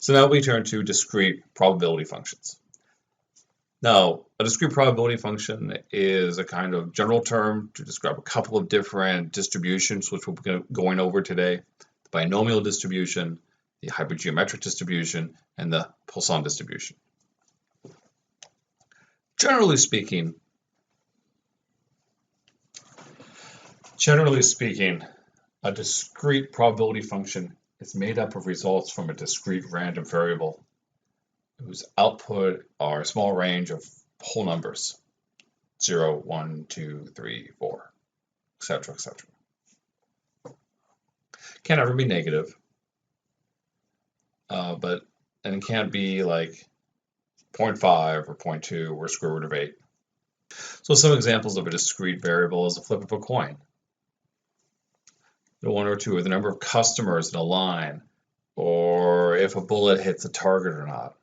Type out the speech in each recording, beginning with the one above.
So now we turn to discrete probability functions. Now, a discrete probability function is a kind of general term to describe a couple of different distributions, which we'll be going over today: the binomial distribution, the hypergeometric distribution, and the Poisson distribution. Generally speaking, a discrete probability function is made up of results from a discrete random variable whose output are a small range of whole numbers, 0, 1, 2, 3, 4, etc., etc. Can't ever be negative, and it can't be like 0.5 or 0.2 or square root of 8. So some examples of a discrete variable is a flip of a coin. The 1 or 2 are the number of customers in a line, or if a bullet hits a target or not.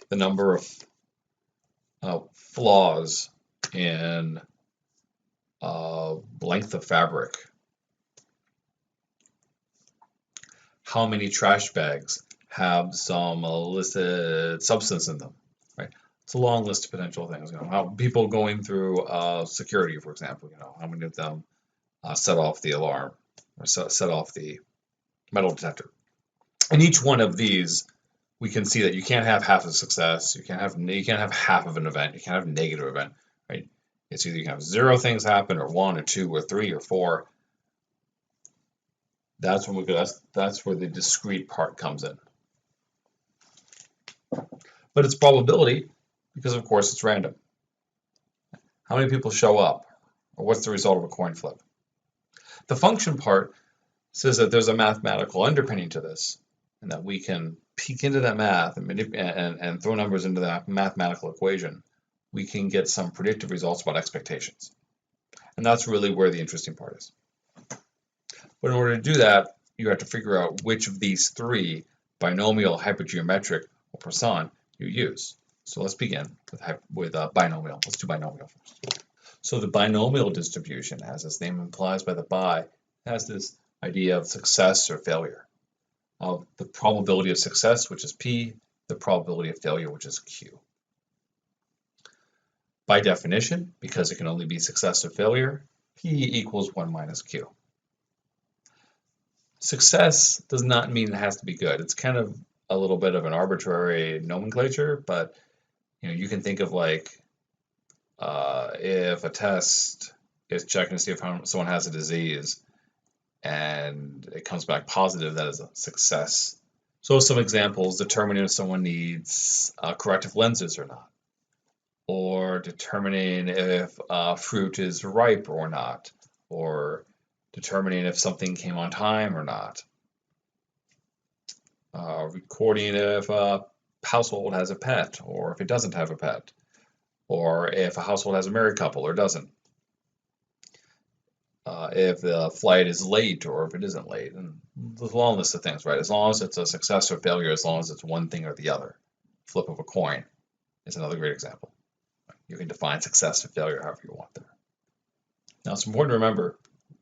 The number of flaws in length of fabric. How many trash bags have some illicit substance in them, right? It's a long list of potential things. How people going through security, for example, how many of them set off the alarm or set off the metal detector. In each one of these, we can see that you can't have half a success. You can't have half of an event. You can't have a negative event, right? It's either you can have 0 things happen, or 1 or 2 or 3 or 4. That's when that's where the discrete part comes in. But it's probability because, of course, it's random. How many people show up, or what's the result of a coin flip? The function part says that there's a mathematical underpinning to this, and that we can peek into that math and throw numbers into that mathematical equation. We can get some predictive results about expectations. And that's really where the interesting part is. But in order to do that, you have to figure out which of these 3, binomial, hypergeometric, or Poisson, you use. So let's begin with binomial. Let's do binomial first. So the binomial distribution, as its name implies by the bi, has this idea of success or failure, of the probability of success, which is P, the probability of failure, which is Q. By definition, because it can only be success or failure, P equals 1 minus Q. Success does not mean it has to be good. It's kind of a little bit of an arbitrary nomenclature, but you can think of like if a test is checking to see if someone has a disease and it comes back positive, that is a success. So some examples: determining if someone needs corrective lenses or not, or determining if fruit is ripe or not, or determining if something came on time or not, recording if a household has a pet or if it doesn't have a pet, or if a household has a married couple or doesn't, if the flight is late or if it isn't late, and there's a long list of things, right? As long as it's a success or failure, as long as it's one thing or the other. Flip of a coin is another great example. You can define success or failure however you want there. Now it's important to remember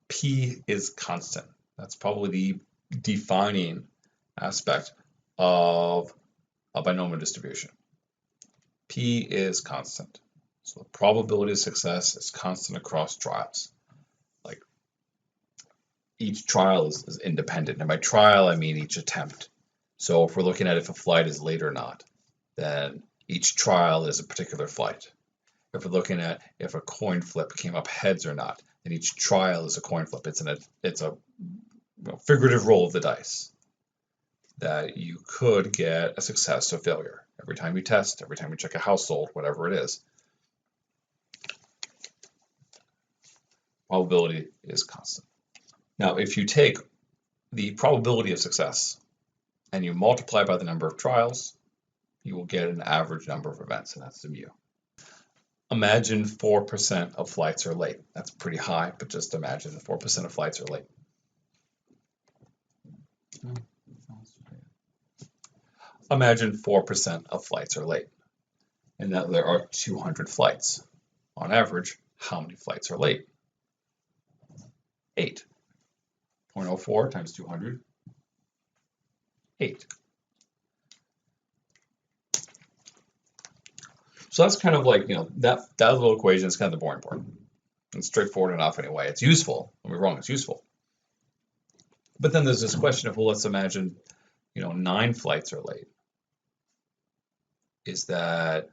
P is constant. That's probably the defining aspect of a binomial distribution. P is constant. So the probability of success is constant across trials. Like each trial is independent. And by trial, I mean each attempt. So if we're looking at if a flight is late or not, then each trial is a particular flight. If we're looking at if a coin flip came up heads or not, then each trial is a coin flip. It's a figurative roll of the dice that you could get a success or failure every time you test, every time you check a household, whatever it is. Probability is constant. Now, if you take the probability of success and you multiply by the number of trials, you will get an average number of events, and that's the mu. Imagine 4% of flights are late. That's pretty high, but just imagine 4% of flights are late. Imagine 4% of flights are late, and that there are 200 flights. On average, how many flights are late? 8. 0.04 times 200, 8. So that's kind of like, that little equation is kind of the boring part. It's straightforward enough anyway. It's useful. Don't be wrong, it's useful. But then there's this question of, well, let's imagine, 9 flights are late. Is that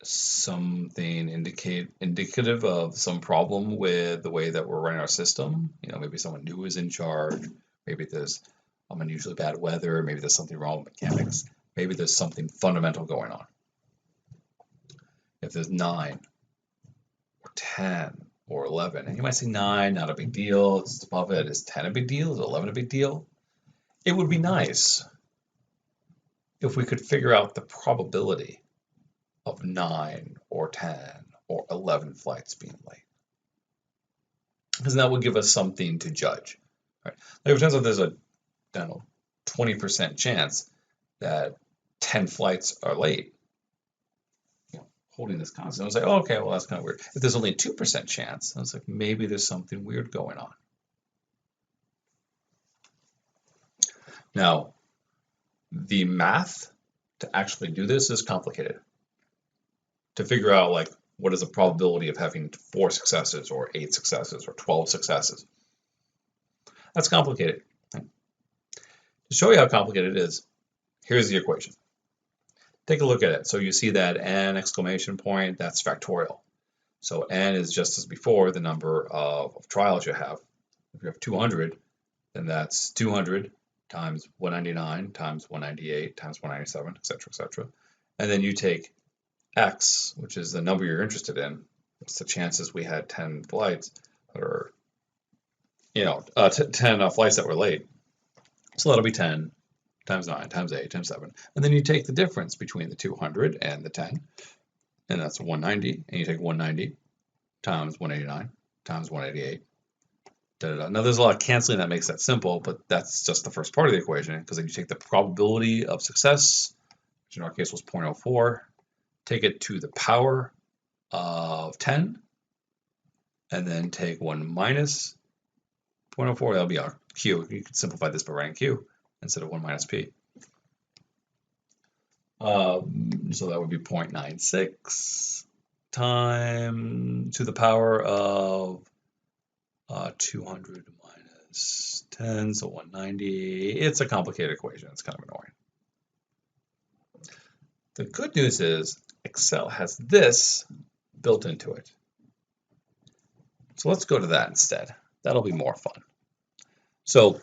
something indicative of some problem with the way that we're running our system? Maybe someone new is in charge. Maybe there's unusually bad weather. Maybe there's something wrong with mechanics. Maybe there's something fundamental going on. If there's 9 or 10 or 11, and you might say 9, not a big deal. It's above it. Is 10 a big deal? Is 11 a big deal? It would be nice if we could figure out the probability of 9 or 10 or 11 flights being late, because that would give us something to judge. Right? Like, it turns out there's a 20% chance that 10 flights are late. Holding this constant, I was like, oh, okay, well, that's kind of weird. If there's only a 2% chance, I was like, maybe there's something weird going on. Now, the math to actually do this is complicated. To figure out, like, what is the probability of having 4 successes or 8 successes or 12 successes? That's complicated. To show you how complicated it is, here's the equation. Take a look at it. So you see that n exclamation point, that's factorial. So n is just as before, the number of trials you have. If you have 200, then that's 200 times 199 times 198 times 197, etc., etc. And then you take x, which is the number you're interested in. What's the chances we had 10 flights that are, 10 flights that were late? So that'll be 10 times 9 times 8 times 7. And then you take the difference between the 200 and the 10, and that's 190. And you take 190 times 189 times 188. Now, there's a lot of canceling that makes that simple, but that's just the first part of the equation, because then you take the probability of success, which in our case was 0.04, take it to the power of 10, and then take 1 minus 0.04. That'll be our q. You can simplify this by writing q instead of 1 minus p. So that would be 0.96 times to the power of 200 minus 10, so 190. It's a complicated equation. It's kind of annoying. The good news is Excel has this built into it. So let's go to that instead. That'll be more fun. So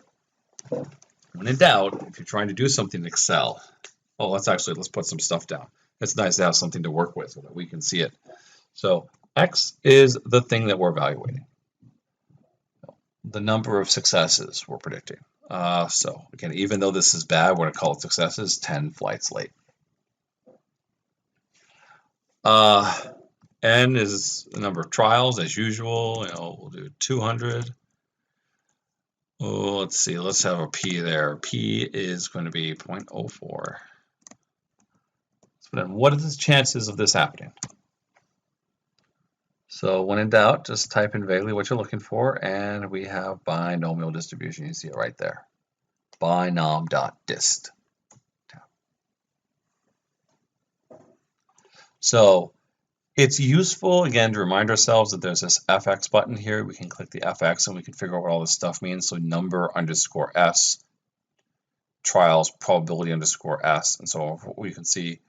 when in doubt, if you're trying to do something in Excel, let's put some stuff down. It's nice to have something to work with so that we can see it. So X is the thing that we're evaluating. The number of successes we're predicting. So again, even though this is bad, we're going to call it successes, 10 flights late. N is the number of trials as usual. We'll do 200. Oh, let's see, let's have a P there. P is going to be 0.04. So then what are the chances of this happening? So when in doubt, just type in vaguely what you're looking for, and we have binomial distribution. You see it right there. Binom.dist. So it's useful, again, to remind ourselves that there's this FX button here. We can click the FX and we can figure out what all this stuff means. So number underscore S, trials probability underscore S, and so we can see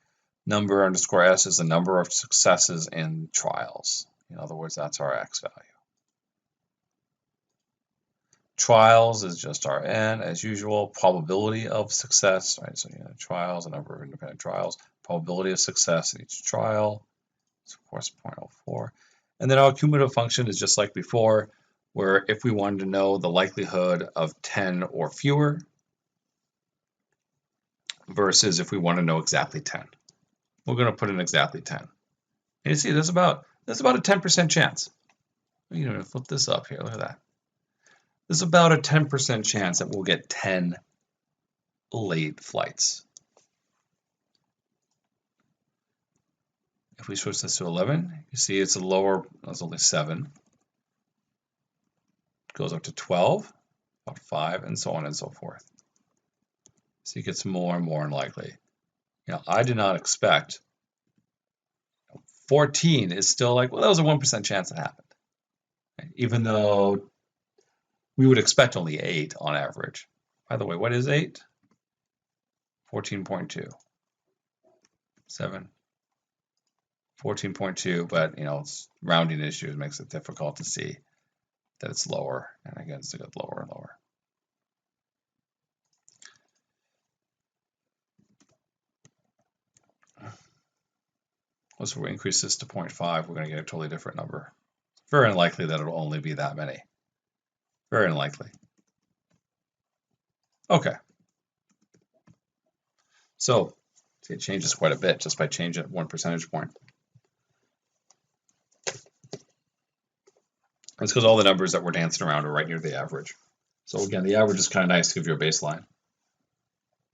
number underscore S is the number of successes in trials. In other words, that's our X value. Trials is just our N as usual, probability of success, right? So trials, the number of independent trials, probability of success in each trial. It's of course 0.04. And then our cumulative function is just like before, where if we wanted to know the likelihood of 10 or fewer versus if we want to know exactly 10. We're going to put in exactly 10. And you see there's about a 10% chance. I'm going to flip this up here. Look at that. There's about a 10% chance that we'll get 10 late flights. If we switch this to 11, you see it's a lower, it's only 7. It goes up to 12, about 5, and so on and so forth. So it gets more and more unlikely. I did not expect 14 is still like, well, that was a 1% chance it happened. Even though we would expect only 8 on average. By the way, what is 8? 14.2. 7. 14.2, but it's rounding issues makes it difficult to see that it's lower. And again, it's going to get lower and lower. Once we increase this to 0.5, we're going to get a totally different number. Very unlikely that it'll only be that many. Very unlikely. Okay. So see, it changes quite a bit just by changing it 1 percentage point. It's because all the numbers that we're dancing around are right near the average. So again, the average is kind of nice to give you a baseline.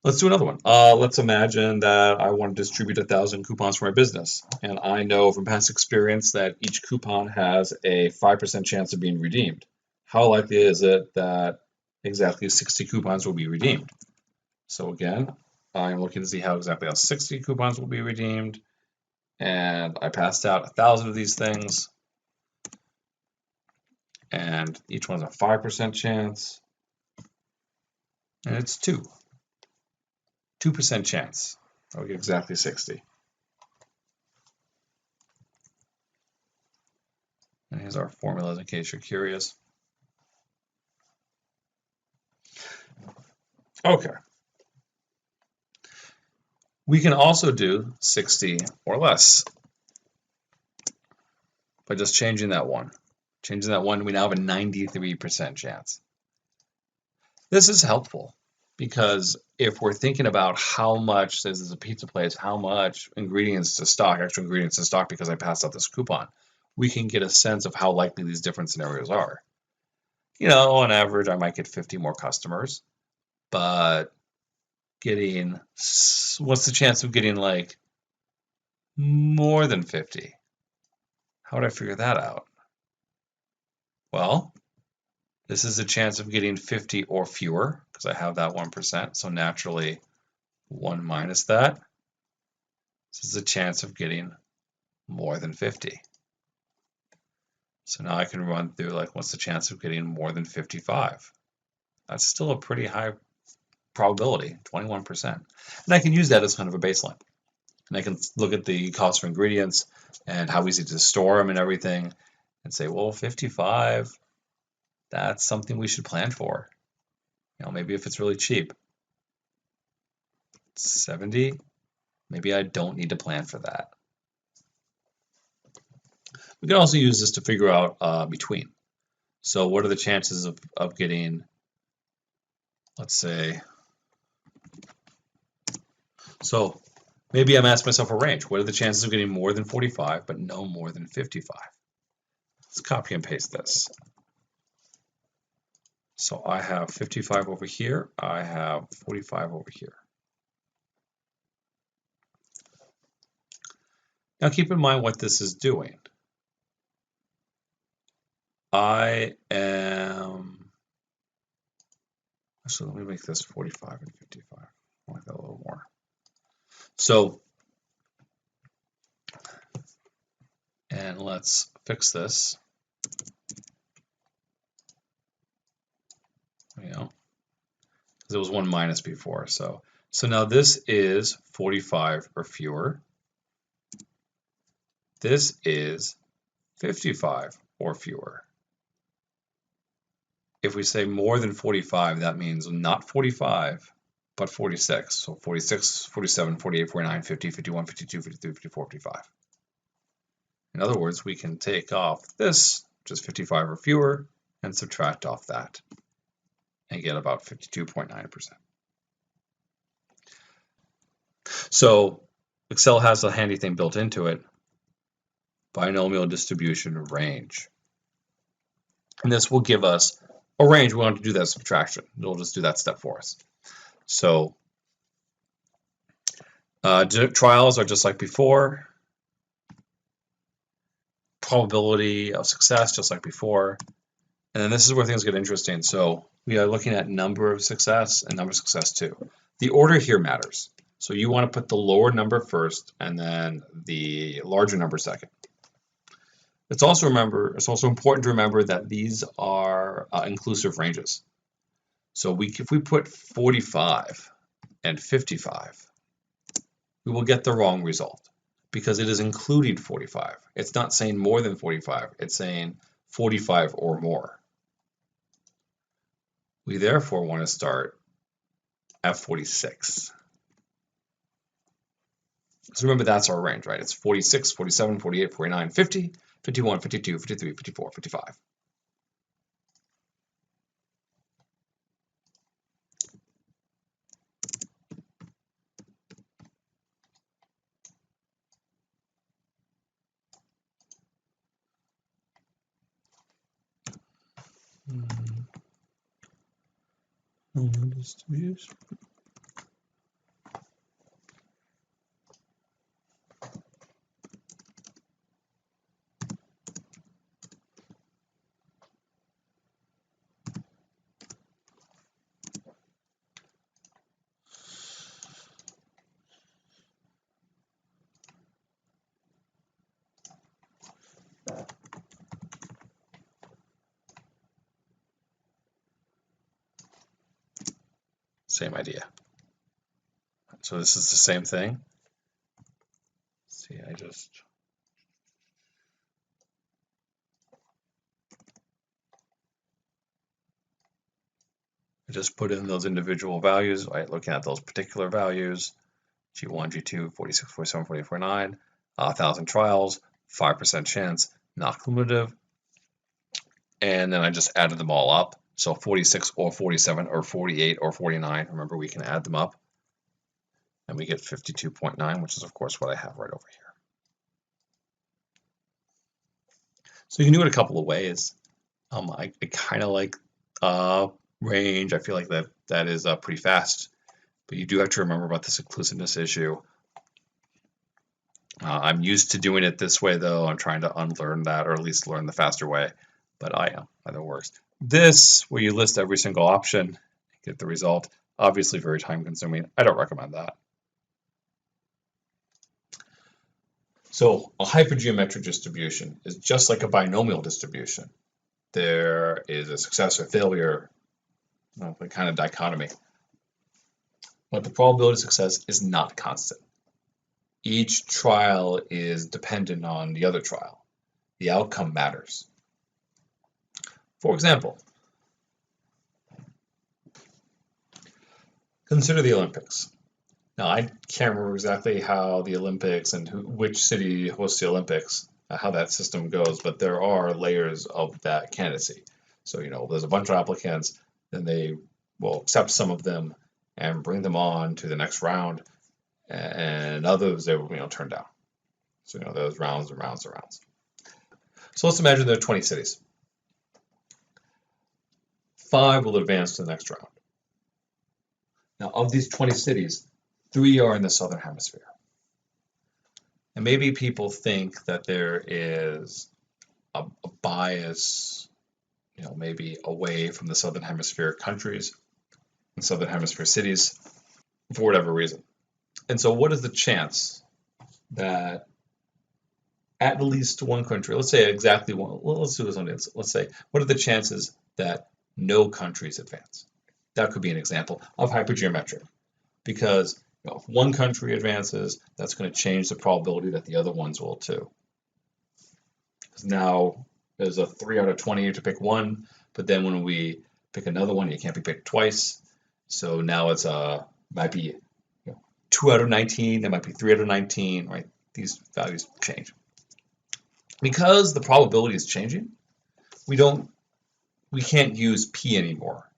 Let's do another one. Let's imagine that I want to distribute 1,000 coupons for my business. And I know from past experience that each coupon has a 5% chance of being redeemed. How likely is it that exactly 60 coupons will be redeemed? So again, I'm looking to see how 60 coupons will be redeemed. And I passed out 1,000 of these things. And each one's a 5% chance. And it's 2. 2% chance. I'll get exactly 60. And here's our formulas in case you're curious. Okay. We can also do 60 or less by just changing that 1. Changing that 1, we now have a 93% chance. This is helpful because if we're thinking about how much, say this is a pizza place, how much ingredients to stock, extra ingredients to stock because I passed out this coupon, we can get a sense of how likely these different scenarios are. On average, I might get 50 more customers, but what's the chance of getting like more than 50? How would I figure that out? Well, this is a chance of getting 50 or fewer because I have that 1%. So naturally, 1 minus that. This is a chance of getting more than 50. So now I can run through like, what's the chance of getting more than 55? That's still a pretty high probability, 21%. And I can use that as kind of a baseline. And I can look at the cost for ingredients and how easy to store them and everything and say, well, 55, that's something we should plan for. Maybe if it's really cheap. 70, maybe I don't need to plan for that. We can also use this to figure out between. So what are the chances of getting, let's say, so maybe I'm asking myself a range. What are the chances of getting more than 45, but no more than 55? Let's copy and paste this. So I have 55 over here. I have 45 over here. Now keep in mind what this is doing. Actually, let me make this 45 and 55. I like that a little more. So, and let's fix this. Because it was 1 minus before. So now this is 45 or fewer. This is 55 or fewer. If we say more than 45, that means not 45, but 46. So 46, 47, 48, 49, 50, 51, 52, 53, 54, 55. In other words, we can take off this, which is 55 or fewer, and subtract off that, and get about 52.9%. So Excel has a handy thing built into it, binomial distribution range. And this will give us a range. We want to do that subtraction. It'll just do that step for us. So trials are just like before. Probability of success, just like before. And then this is where things get interesting. So we are looking at number of success and number of success too. The order here matters. So you want to put the lower number first and then the larger number second. It's also important to remember that these are inclusive ranges. So if we put 45 and 55, we will get the wrong result because it is including 45. It's not saying more than 45, it's saying 45 or more. We therefore want to start at 46. So remember, that's our range, right? It's 46, 47, 48, 49, 50, 51, 52, 53, 54, 55. Distribution. Same idea. So this is the same thing. See, I just put in those individual values, right? Looking at those particular values, G1, G2, 46, 47, 48, 49, 1,000 trials, 5% chance, not cumulative. And then I just added them all up. So 46 or 47 or 48 or 49, remember we can add them up. And we get 52.9, which is of course what I have right over here. So you can do it a couple of ways. I kind of like range. I feel like that is pretty fast, but you do have to remember about this inclusiveness issue. I'm used to doing it this way though. I'm trying to unlearn that, or at least learn the faster way, but either works. This, where you list every single option, get the result, obviously very time consuming. I don't recommend that. So a hypergeometric distribution is just like a binomial distribution. There is a success or failure, a kind of dichotomy. But the probability of success is not constant. Each trial is dependent on the other trial. The outcome matters. For example, consider the Olympics. Now, I can't remember exactly how the Olympics and which city hosts the Olympics, how that system goes, but there are layers of that candidacy. So, there's a bunch of applicants, then they will accept some of them and bring them on to the next round, and others they will turn down. So, there's rounds and rounds and rounds. So let's imagine there are 20 cities. 5 will advance to the next round. Now, of these 20 cities, 3 are in the southern hemisphere. And maybe people think that there is a bias, maybe away from the southern hemisphere countries and southern hemisphere cities for whatever reason. And so what is the chance that at least one country, let's say exactly one, well, let's do this on this. Let's say, what are the chances that no countries advance? That could be an example of hypergeometric, because if one country advances, that's going to change the probability that the other ones will too. Because now there's a 3 out of 20 you have to pick one, but then when we pick another one, it can't be picked twice. So now it's might be 2 out of 19, it might be 3 out of 19, right? These values change. Because the probability is changing, we can't use P anymore.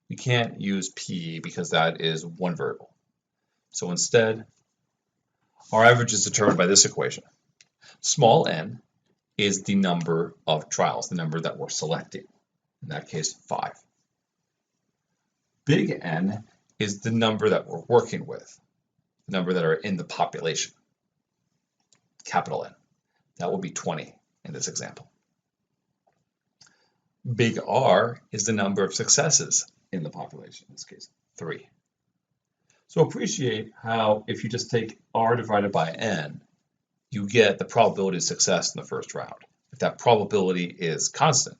We can't use P because that is one variable. So instead, our average is determined by this equation. Small n is the number of trials, the number that we're selecting. In that case, 5. Big N is the number that we're working with, the number that are in the population, capital N. That will be 20 in this example. Big R is the number of successes in the population, in this case, 3. So appreciate how if you just take r divided by n, you get the probability of success in the first round. If that probability is constant,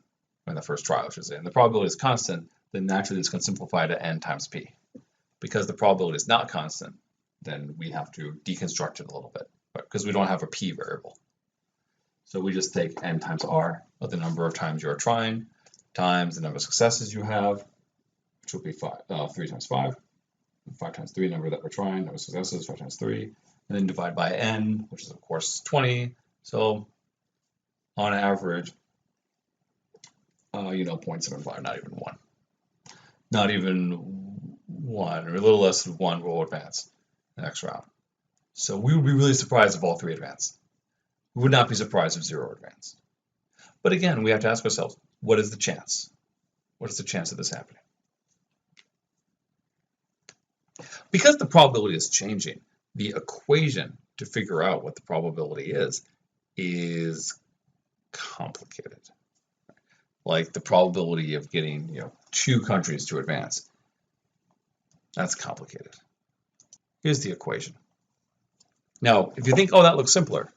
in the first trial I should say, and the probability is constant, then naturally this can simplify to n times p. Because the probability is not constant, then we have to deconstruct it a little bit, because we don't have a p variable. So we just take n times r, or the number of times you're trying, times the number of successes you have, which will be 3 times 5, 5 times 3, number that we're trying, number of successes, 5 times 3, and then divide by n, which is of course 20. So on average, 0.75, not even 1. Not even 1, or a little less than 1 will advance the next round. So we would be really surprised if all 3 advance. We would not be surprised if 0 advanced. But again, we have to ask ourselves, what is the chance? What is the chance of this happening? Because the probability is changing, the equation to figure out what the probability is complicated. Like the probability of getting 2 countries to advance. That's complicated. Here's the equation. Now, if you think, oh, that looks simpler,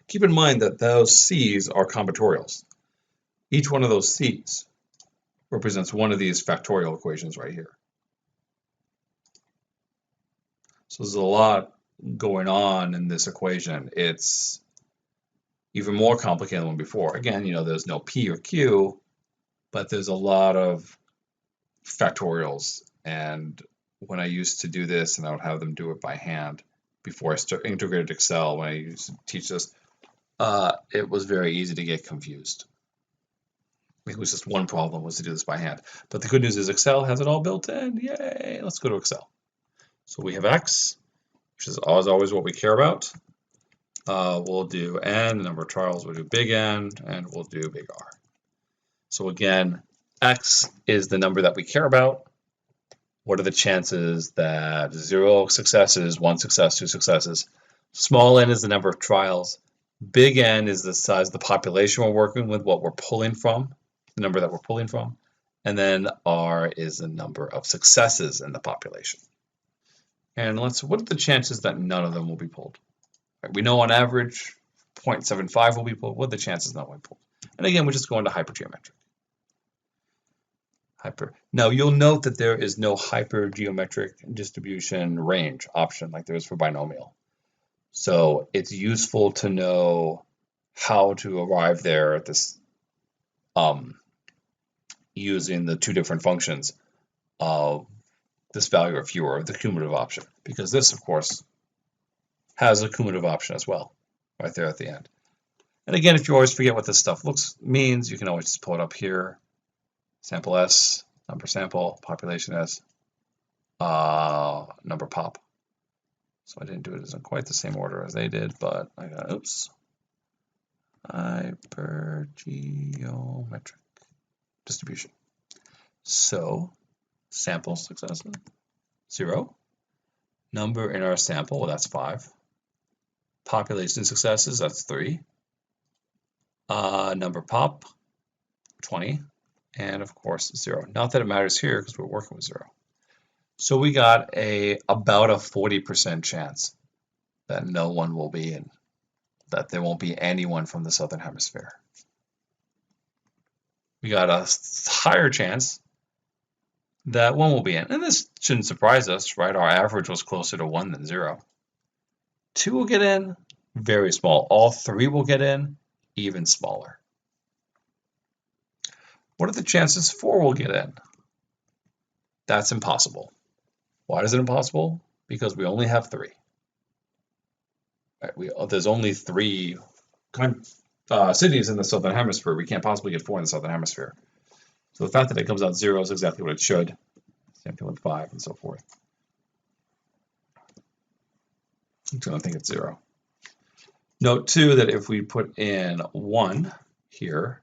keep in mind that those C's are combinatorials. Each one of those C's represents one of these factorial equations right here. So there's a lot going on in this equation. It's even more complicated than before. Again, there's no P or Q, but there's a lot of factorials. And when I used to do this, and I would have them do it by hand before I integrated Excel, when I used to teach this, it was very easy to get confused. It was just one problem was to do this by hand. But the good news is Excel has it all built in. Yay! Let's go to Excel. So we have X, which is always what we care about. We'll do N, the number of trials, we'll do big N, and we'll do big R. So again, X is the number that we care about. What are the chances that 0 successes, 1 success, 2 successes? Small n is the number of trials. Big N is the size of the population we're working with, what we're pulling from, the number that we're pulling from. And then R is the number of successes in the population. And what are the chances that none of them will be pulled? We know on average 0.75 will be pulled. What are the chances none will be pulled? And again, we're just going to hypergeometric. Now you'll note that there is no hypergeometric distribution range option like there is for binomial. So it's useful to know how to arrive there at this using the 2 different functions of this value of fewer, of the cumulative option, because this, of course, has a cumulative option as well, right there at the end. And again, if you always forget what this stuff means, you can always just pull it up here. Sample S, number sample, population S, number pop. So I didn't do it in quite the same order as they did, but I got, oops. Hypergeometric distribution. So sample successes, 0. Number in our sample, well, that's 5. Population successes, that's 3. Number pop, 20. And of course, 0. Not that it matters here because we're working with 0. So we got about a 40% chance that no one will be in, that there won't be anyone from the Southern Hemisphere. We got a higher chance that 1 will be in. And this shouldn't surprise us, right? Our average was closer to 1 than 0. 2 will get in, very small. All 3 will get in, even smaller. What are the chances 4 will get in? That's impossible. Why is it impossible? Because we only have 3. Right? There's only 3 cities in the Southern Hemisphere. We can't possibly get 4 in the Southern Hemisphere. So the fact that it comes out 0 is exactly what it should. Same thing with 5 and so forth. I'm going to think it's 0. Note too that if we put in 1 here,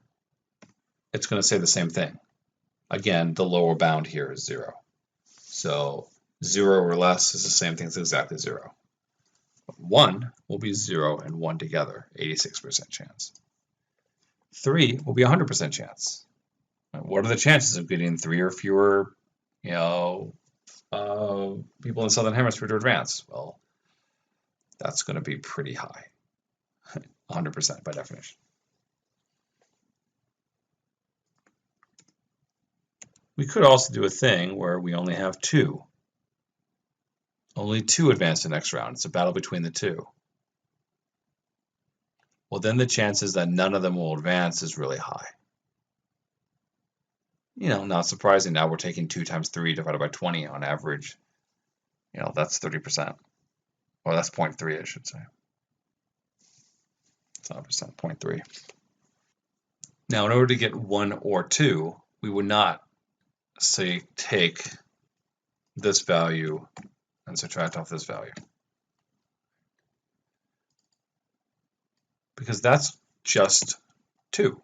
it's going to say the same thing. Again, the lower bound here is 0. So 0 or less is the same thing as exactly 0. 1 will be 0 and 1 together, 86% chance. 3 will be 100% chance. What are the chances of getting 3 or fewer, people in the Southern Hemisphere to advance. Well, that's going to be pretty high, 100% by definition. We could also do a thing where we only have two. Only two advance the next round. It's a battle between the two. Well, then the chances that none of them will advance is really high. You know, not surprising. Now we're taking 2 times 3 divided by 20 on average. You know, that's 30%. Or that's 0.3, I should say. It's not percent, 0.3. Now, in order to get 1 or 2, we would not, say, take this value and subtract off this value. Because that's just 2.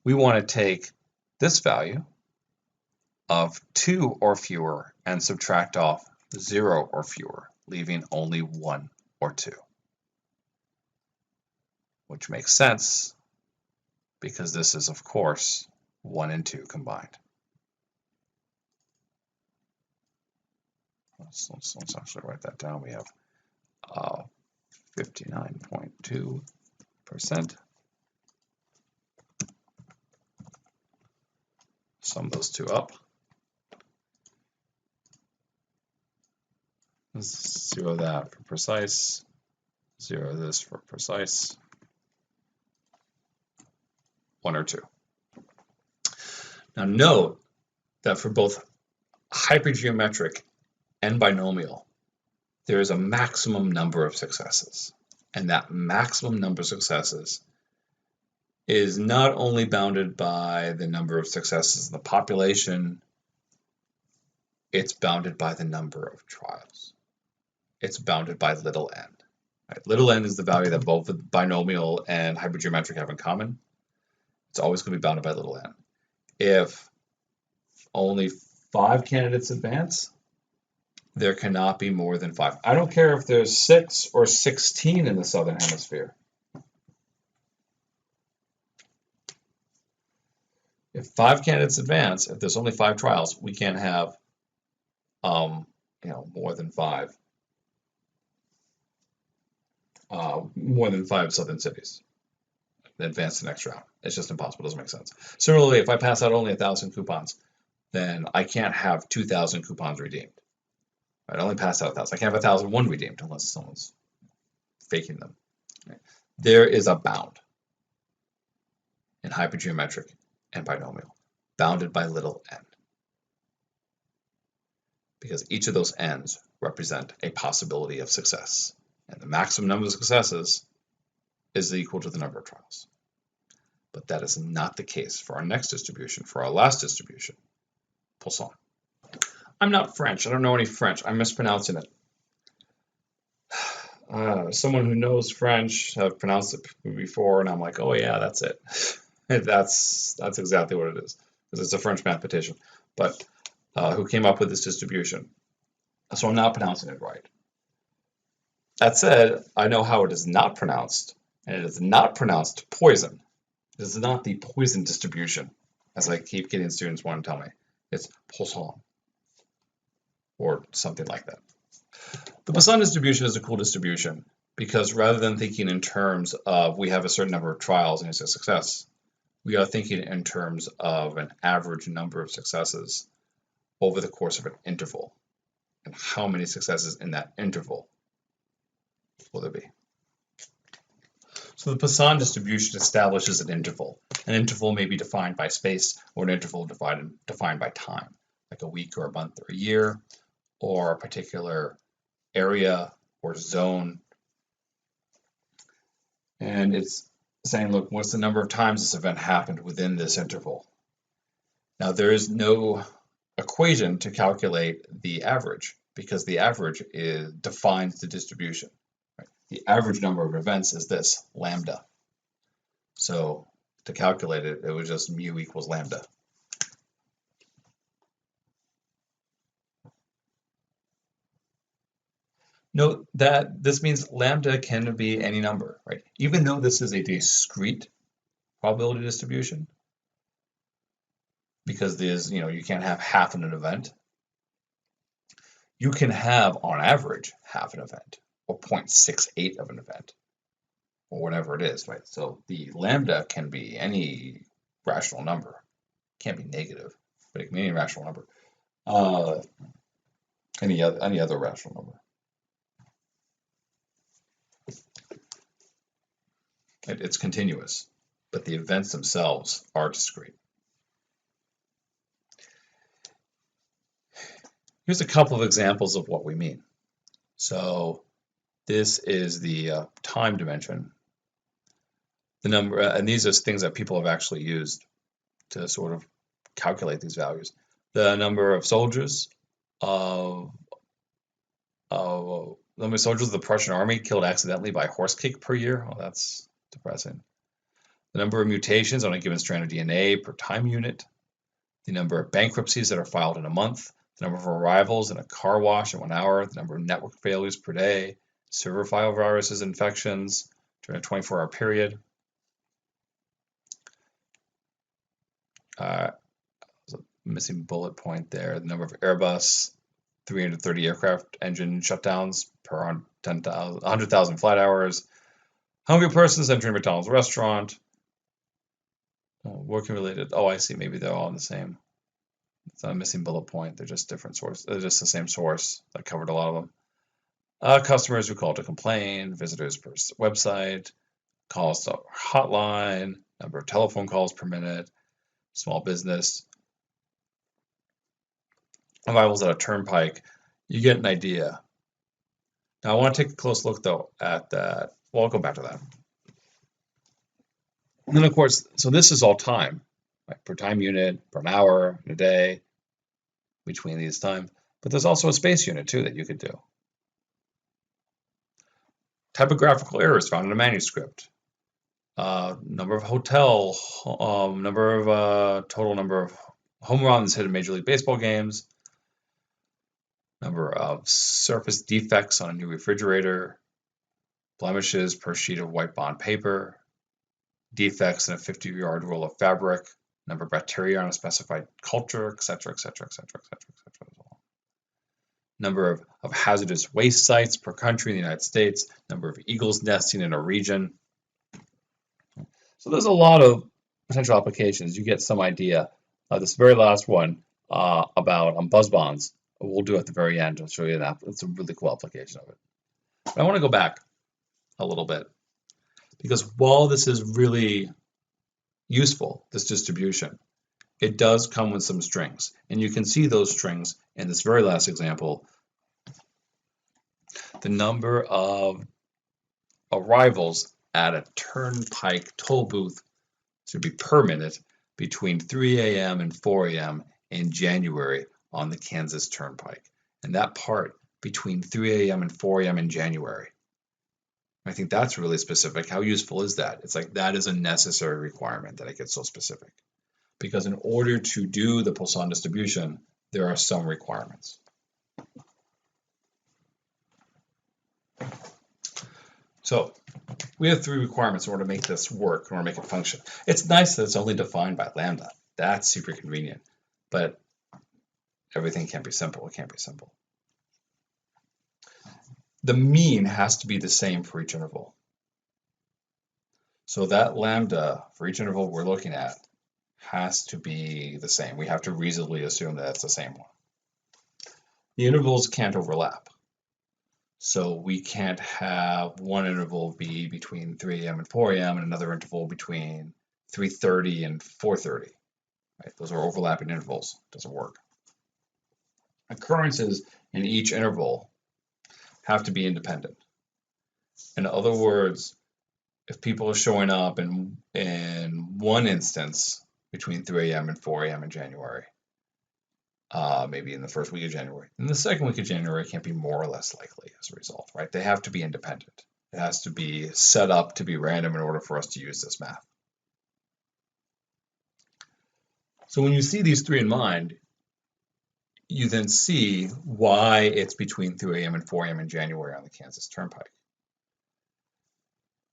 We want to take this value of 2 or fewer and subtract off 0 or fewer, leaving only 1 or 2. Which makes sense because this is, of course, 1 and 2 combined. Let's actually write that down. We have 59.2%. Sum those two up. 0 that for precise, 0 this for precise, 1 or 2. Now note that for both hypergeometric and binomial, there is a maximum number of successes. And that maximum number of successes is not only bounded by the number of successes in the population, it's bounded by the number of trials. It's bounded by little n. Right? Little n is the value that both binomial and hypergeometric have in common. It's always going to be bounded by little n. If only 5 candidates advance, there cannot be more than 5. I don't care if there's 6 or 16 in the Southern Hemisphere. If 5 candidates advance, if there's only 5 trials, we can't have more than 5 southern cities that advance the next round. It's just impossible. It doesn't make sense. Similarly, if I pass out only 1,000 coupons, then I can't have 2,000 coupons redeemed. I only pass out 1,000. I can't have 1,001 redeemed unless someone's faking them. Right? There is a bound in hypergeometric and binomial, bounded by little n, because each of those n's represent a possibility of success, and the maximum number of successes is equal to the number of trials. But that is not the case for our next distribution, for our last distribution, Poisson. I'm not French. I don't know any French. I'm mispronouncing it. Someone who knows French have pronounced it before, and I'm like, oh yeah, that's it. That's exactly what it is, because it's a French mathematician, but who came up with this distribution. So I'm not pronouncing it right. That said, I know how it is not pronounced, and it is not pronounced Poisson. It is not the Poisson distribution, as I keep getting students want to tell me. It's Poisson, or something like that. The Poisson distribution is a cool distribution because rather than thinking in terms of we have a certain number of trials and it's a success, we are thinking in terms of an average number of successes over the course of an interval, and how many successes in that interval will there be. So the Poisson distribution establishes an interval. An interval may be defined by space, or an interval defined by time, like a week or a month or a year, or a particular area or zone. And it's saying, look, what's the number of times this event happened within this interval? Now, there is no equation to calculate the average, because the average defines the distribution. Right? The average number of events is this, lambda. So to calculate it, it was just mu equals lambda. Note that this means lambda can be any number, right? Even though this is a discrete probability distribution, because there's, you can't have half an event. You can have, on average, half an event, or 0.68 of an event, or whatever it is, right? So the lambda can be any rational number. It can't be negative, but it can be any rational number. Any other rational number. It's continuous, but the events themselves are discrete. Here's a couple of examples of what we mean. So this is the time dimension. The number, and these are things that people have actually used to sort of calculate these values. The number of soldiers of the Prussian army killed accidentally by horse kick per year. Oh, that's depressing. The number of mutations on a given strand of DNA per time unit. The number of bankruptcies that are filed in a month. The number of arrivals in a car wash in 1 hour. The number of network failures per day. Server file viruses infections during a 24-hour period. There's a missing bullet point there. The number of Airbus 330 aircraft engine shutdowns per 100,000 flight hours. Hungry persons entering McDonald's restaurant. Working related. Oh, I see. Maybe they're all in the same. It's not a missing bullet point. They're just different sources. They're just the same source that covered a lot of them. Customers who call to complain. Visitors per website. Calls to hotline. Number of telephone calls per minute. Small business. Arrivals at a turnpike. You get an idea. Now I want to take a close look though at that. Well, I'll go back to that. And then of course, so this is all time, right? Per time unit, per hour, in a day, between these times. But there's also a space unit too that you could do. Typographical errors found in a manuscript. Number of total number of home runs hit in Major League Baseball games. Number of surface defects on a new refrigerator. Blemishes per sheet of white bond paper. Defects in a 50-yard roll of fabric, number of bacteria on a specified culture, etc., etc., etc., etc., etc. Number of hazardous waste sites per country in the United States, number of eagles nesting in a region. So there's a lot of potential applications. You get some idea. This very last one about buzz bonds, we'll do at the very end. I'll show you that. It's a really cool application of it. But I want to go back a little bit. Because while this is really useful, this distribution, it does come with some strings. And you can see those strings in this very last example. The number of arrivals at a turnpike toll booth should be per minute between 3 a.m. and 4 a.m. in January on the Kansas Turnpike. And that part between 3 a.m. and 4 a.m. in January. I think that's really specific. How useful is that? It's like that is a necessary requirement that it gets so specific. Because in order to do the Poisson distribution, there are some requirements. So we have 3 requirements in order to make this work, in order to make it function. It's nice that it's only defined by lambda. That's super convenient. But everything can't be simple. It can't be simple. The mean has to be the same for each interval. So that lambda for each interval we're looking at has to be the same. We have to reasonably assume that it's the same one. The intervals can't overlap. So we can't have one interval be between 3 a.m. and 4 a.m. and another interval between 3:30 and 4:30. Right? Those are overlapping intervals. It doesn't work. Occurrences in each interval have to be independent. In other words, if people are showing up in one instance between 3 a.m. and 4 a.m. in January, maybe in the first week of January, in the second week of January, it can't be more or less likely as a result, right? They have to be independent. It has to be set up to be random in order for us to use this math. So when you see these 3 in mind, you then see why it's between 3 a.m. and 4 a.m. in January on the Kansas Turnpike.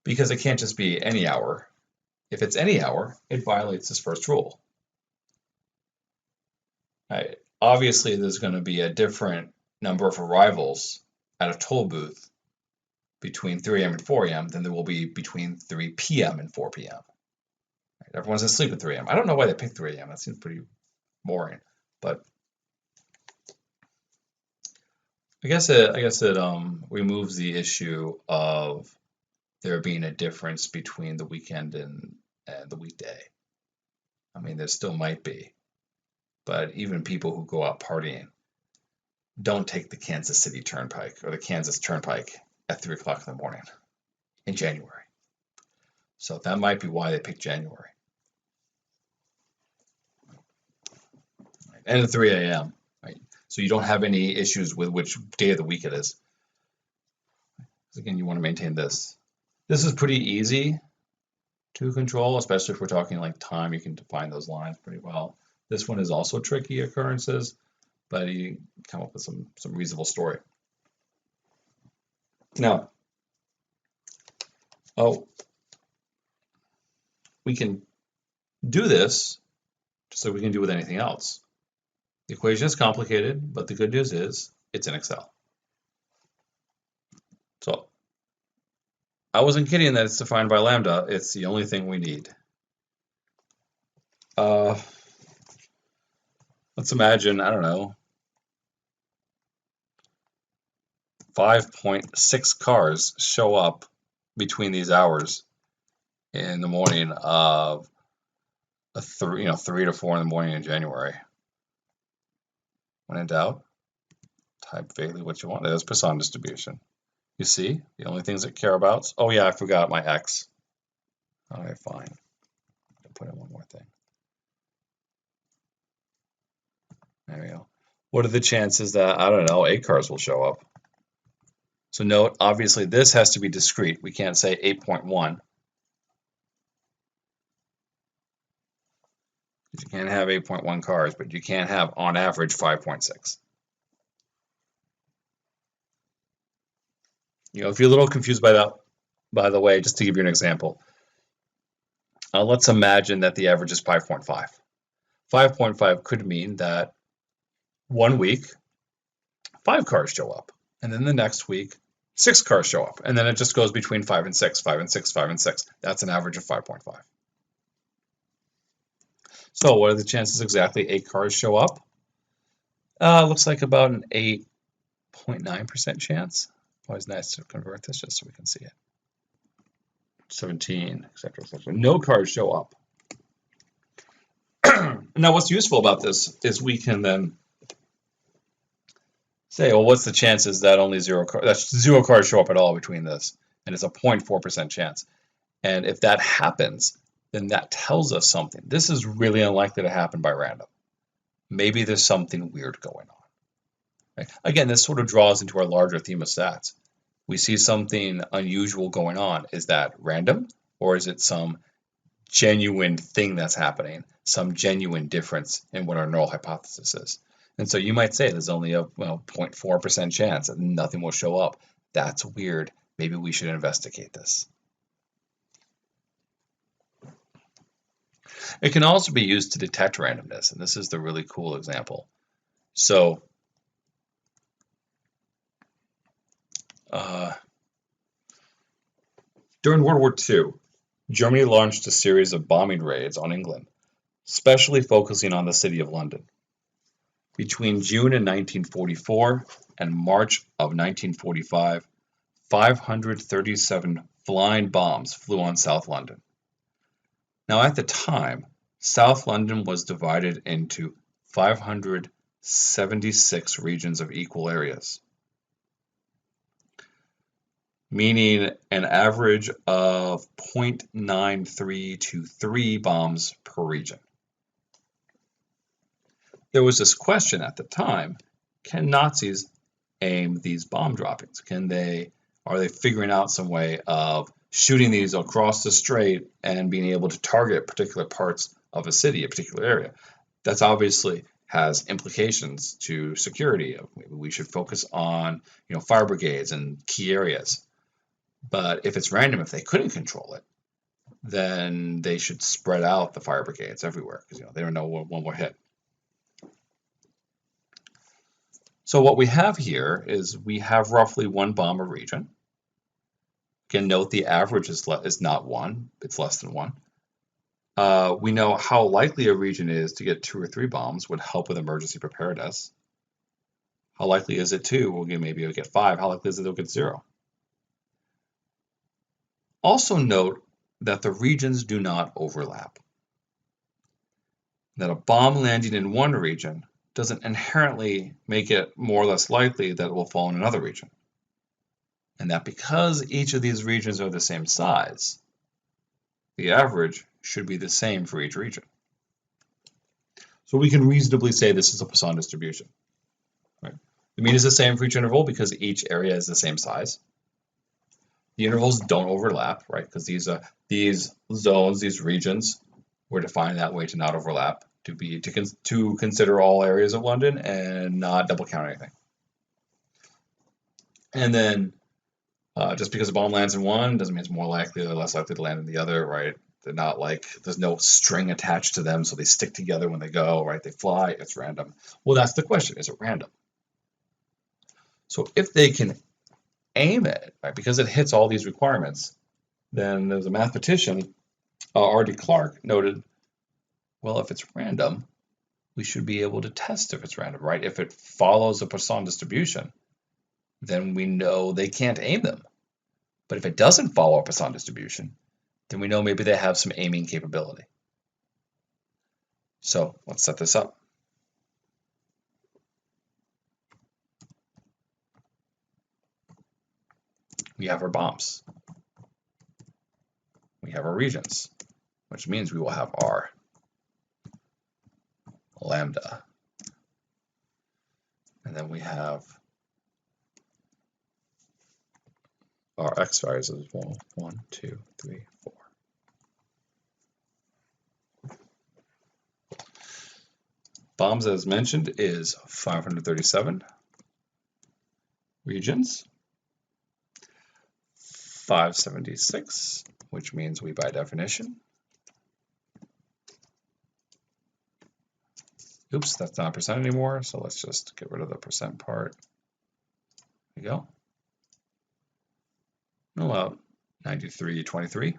Because it can't just be any hour. If it's any hour, it violates this first rule. Right? Obviously, there's going to be a different number of arrivals at a toll booth between 3 a.m. and 4 a.m. than there will be between 3 p.m. and 4 p.m. Right? Everyone's asleep at 3 a.m. I don't know why they picked 3 a.m. That seems pretty boring, but I guess it removes the issue of there being a difference between the weekend and the weekday. I mean, there still might be, but even people who go out partying don't take the Kansas City Turnpike or the Kansas Turnpike at 3 o'clock in the morning in January. So that might be why they picked January. And at 3 a.m., right? So you don't have any issues with which day of the week it is. Again, you want to maintain this. This is pretty easy to control, especially if we're talking like time. You can define those lines pretty well. This one is also tricky occurrences, but you come up with some reasonable story. Now, we can do this just like we can do with anything else. The equation is complicated, but the good news is it's in Excel. So I wasn't kidding that it's defined by lambda. It's the only thing we need. Let's imagine, I don't know, 5.6 cars show up between these hours in the morning of 3 to 4 in the morning in January. When in doubt, type vaguely what you want. There's Poisson distribution. You see, the only things that care about. Oh yeah, I forgot my x. All right, fine. I'll put in one more thing. There we go. What are the chances that, I don't know, 8 cars will show up? So note, obviously this has to be discrete. We can't say 8.1. You can't have 8.1 cars, but you can have, on average, 5.6. If you're a little confused by that, by the way, just to give you an example, let's imagine that the average is 5.5. 5.5 could mean that one week, 5 cars show up, and then the next week, 6 cars show up, and then it just goes between 5 and 6, 5 and 6, 5 and 6. That's an average of 5.5. So what are the chances exactly 8 cars show up? Looks like about an 8.9% chance. Always nice to convert this just so we can see it. 17, etc., etc. No cars show up. Now, what's useful about this is we can then say, well, what's the chances that only 0 cars show up at all between this? And it's a 0.4% chance. And if that happens, then that tells us something. This is really unlikely to happen by random. Maybe there's something weird going on. Right? Again, this sort of draws into our larger theme of stats. We see something unusual going on. Is that random, or is it some genuine thing that's happening, some genuine difference in what our null hypothesis is? And so you might say there's only a 0.4% chance that nothing will show up. That's weird. Maybe we should investigate this. It can also be used to detect randomness, and this is the really cool example. So during World War II, Germany launched a series of bombing raids on England, especially focusing on the city of London. Between June in 1944 and March of 1945, 537 flying bombs flew on South London. Now, at the time, South London was divided into 576 regions of equal areas, meaning an average of 0.93 to 3 bombs per region. There was this question at the time, can Nazis aim these bomb droppings? Are they figuring out some way of shooting these across the strait and being able to target particular parts of a city, a particular area? That's obviously has implications to security. Maybe we should focus on, fire brigades and key areas. But if it's random, if they couldn't control it, then they should spread out the fire brigades everywhere because they don't know when we'll hit. So what we have here is we have roughly one bomb a region. Again, note the average is not 1, it's less than 1. We know how likely a region is to get 2 or 3 bombs would help with emergency preparedness. How likely is it 2? Well, maybe it'll get 5. How likely is it they'll get 0? Also note that the regions do not overlap. That a bomb landing in one region doesn't inherently make it more or less likely that it will fall in another region. And that because each of these regions are the same size, the average should be the same for each region. So we can reasonably say this is a Poisson distribution. Right? The mean is the same for each interval because each area is the same size. The intervals don't overlap, right? Because these zones, these regions, were defined that way to not overlap, to consider all areas of London and not double count anything. And then just because a bomb lands in one doesn't mean it's more likely or less likely to land in the other, right? They're not like, there's no string attached to them, so they stick together when they go, right? They fly, it's random. Well, that's the question, is it random? So if they can aim it, right, because it hits all these requirements, then there's a mathematician, R.D. Clark, noted, well, if it's random, we should be able to test if it's random, right? If it follows a Poisson distribution, then we know they can't aim them. But if it doesn't follow a Poisson distribution, then we know maybe they have some aiming capability. So let's set this up. We have our bombs. We have our regions, which means we will have our lambda. And then we have our x values as well. 1, 2, 3, 4. Bombs, as mentioned, is 537. Regions, 576, which means we, by definition, oops, that's not percent anymore, so let's just get rid of the percent part. There we go. About 93.23.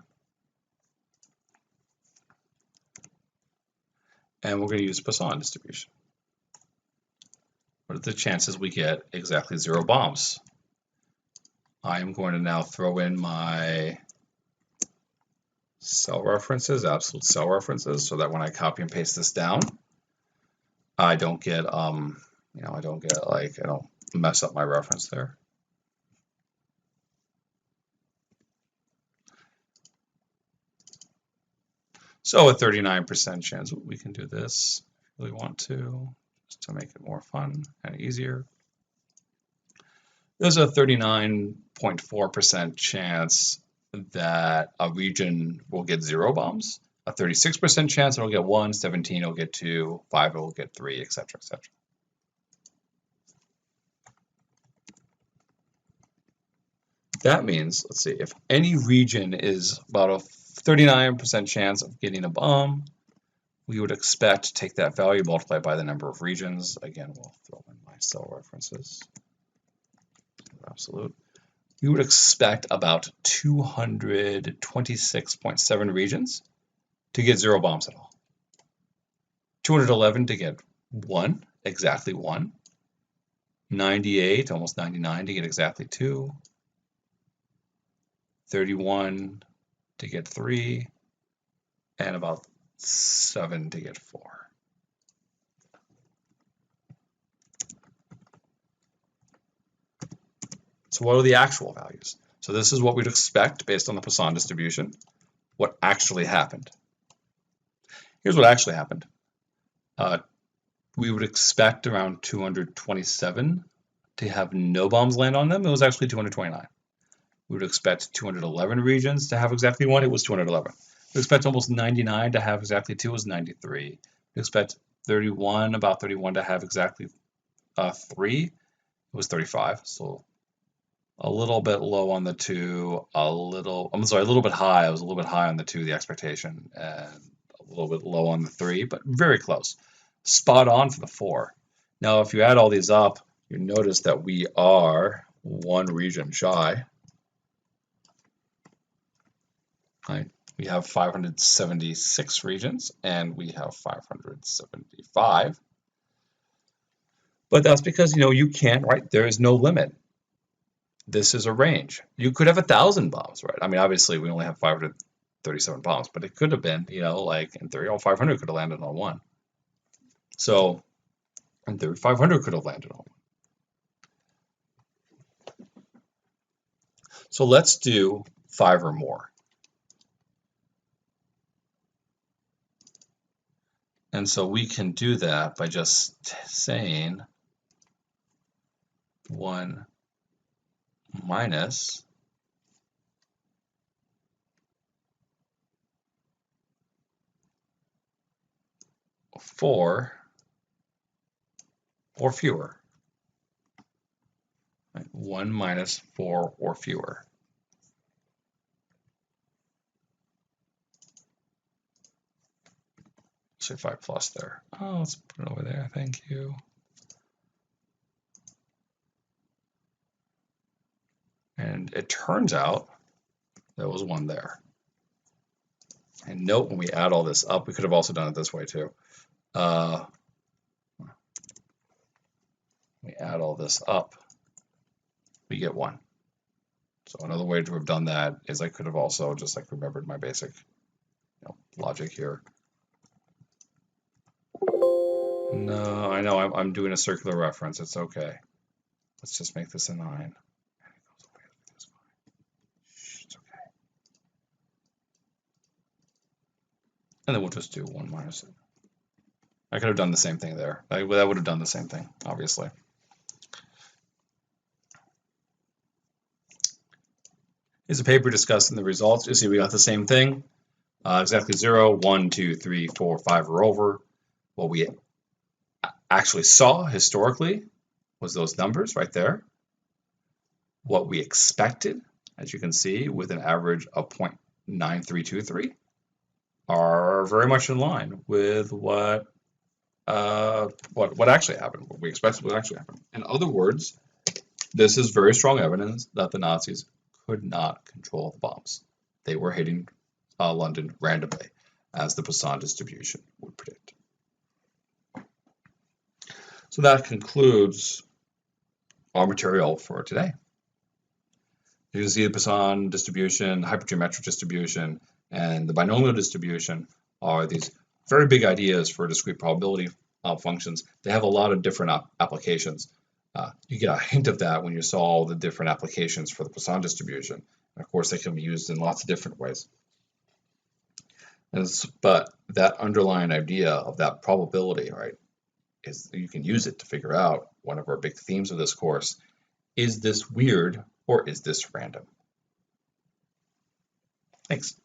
And we're going to use Poisson distribution. What are the chances we get exactly 0 bombs? I am going to now throw in my cell references, absolute cell references, so that when I copy and paste this down, I don't get, I don't mess up my reference there. So a 39% chance we can do this if we want to, just to make it more fun and easier. There's a 39.4% chance that a region will get 0 bombs, a 36% chance it'll get 1, 17 it'll get 2, 5 it'll get 3, etc., etc. That means, let's see, if any region is about a 39% chance of getting a bomb, we would expect to take that value multiplied by the number of regions. Again, we'll throw in my cell references. Absolute. We would expect about 226.7 regions to get 0 bombs at all. 211 to get 1, exactly 1. 98, almost 99 to get exactly 2. 31 to get 3, and about 7 to get 4. So what are the actual values? So this is what we'd expect based on the Poisson distribution. What actually happened? Here's what actually happened. We would expect around 227 to have no bombs land on them. It was actually 229. We would expect 211 regions to have exactly 1. It was 211. We expect almost 99 to have exactly 2. It was 93. We expect 31, about 31 to have exactly 3. It was 35. So a little bit low on the 2, a little bit high. I was a little bit high on the 2, the expectation, and a little bit low on the 3, but very close. Spot on for the 4. Now, if you add all these up, you notice that we are one region shy. Right? We have 576 regions, and we have 575. But that's because, you can't, right? There is no limit. This is a range. You could have 1,000 bombs, right? I mean, obviously, we only have 537 bombs, but it could have been, like in theory, all 500 could have landed on one. So, in theory, 500 could have landed on one. So let's do 5 or more. And so we can do that by just saying 1 minus four or fewer. Right? 1 minus 4 or fewer. Say 5 plus there. Oh, let's put it over there. Thank you. And it turns out there was 1 there. And note when we add all this up, we could have also done it this way too. We add all this up, we get 1. So another way to have done that is I could have also just like remembered my basic logic here. No, I know I'm doing a circular reference. It's okay. Let's just make this a 9. It's okay. And then we'll just do 1 minus it. I could have done the same thing there. That would have done the same thing, obviously. Here's a paper discussing the results. You see we got the same thing. Exactly 0, 1, 2, 3, 4, 5 are over. What we actually saw historically was those numbers right there. What we expected, as you can see, with an average of 0.9323, are very much in line with what actually happened, what we expected would actually happen. In other words, this is very strong evidence that the Nazis could not control the bombs. They were hitting London randomly, as the Poisson distribution would predict. So that concludes our material for today. You can see the Poisson distribution, hypergeometric distribution, and the binomial distribution are these very big ideas for discrete probability functions. They have a lot of different applications. You get a hint of that when you saw all the different applications for the Poisson distribution. And of course, they can be used in lots of different ways. But that underlying idea of that probability, right, is you can use it to figure out one of our big themes of this course. Is this weird or is this random? Thanks.